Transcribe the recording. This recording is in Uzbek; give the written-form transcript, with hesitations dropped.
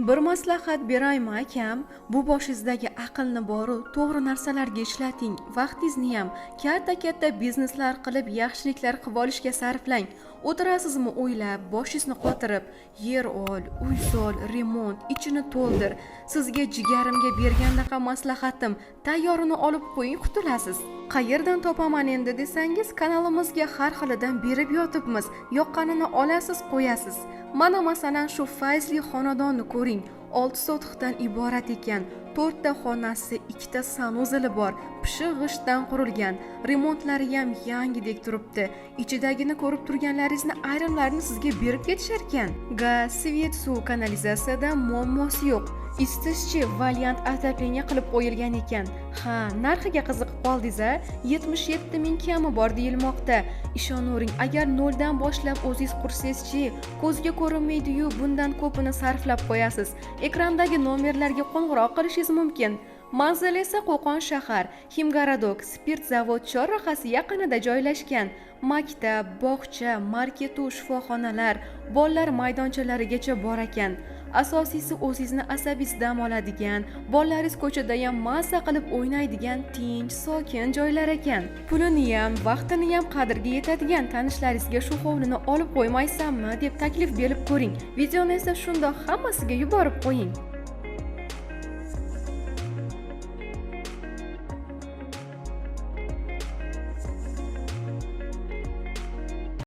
Bir maslahat beraymi akam, bu boshingizdagi aqlni boru to'g'ri narsalarga ishlating. Vaqtingizni ham katta bizneslar qilib, yaxshiliklar qilib olishga sarflang. O'tirasizmi o'ylab, boshingizni qotirib, yer ol, uy sol, remont, ichini to'ldir. Sizga jigarimga bergandaqa maslahatim, tayyorini olib qo'ying, qutulasiz. Qayerdan topaman endi desangiz, kanalimizga har xilidan berib yotibmiz. Yoqqanini olasiz, qo'yasiz. Mana masalan shu fayzli xonadonni ko'ring. 6 sotixdan iborat ekan. 4 ta xonasi, 2 ta sanuzeli bor. Pishiq g'ishtdan qurilgan. Remontlari ham yangidek turibdi. Ichidagini ko'rib turganlaringizni ayrimlarini sizga berib ketishar ekan. Gaz, svet, suv, kanalizatsiyadan muammosi yo'q. Isitishchi Valiant отопление qilib qo'yilgan ekan. Ha, narxiga qiziqib qoldingiz-a? 77 ming kami bor deyilmoqda. Ishonavering, agar noldan boshlab o'zingiz qursangiz-chi, ko'zga ko'rinmaydi-yu, bundan ko'pini sarflab qo'yasiz. Ekrandagi nomerlarga qo'ng'iroq qilishingiz mumkin. Manzil esa Qo'qon shahar, Himgaradok, spirt zavod chorrahasi yaqinida joylashgan. Maktab, bog'cha, marketu, shifoxonalar, bolalar maydonchalarigacha bor ekan. Asosiysi o'zingizni asabingiz dam oladigan, bolalaringiz ko'chada ham mazza qilib o'ynaydigan tinch, sokin joylar ekan. Pulini ham, vaqtini ham qadriga yetadigan tanishlaringizga shu hovlini olib qo'ymaysanmi deb taklif berib ko'ring. Videoni esa shundoq hammasiga yuborib qo'ying.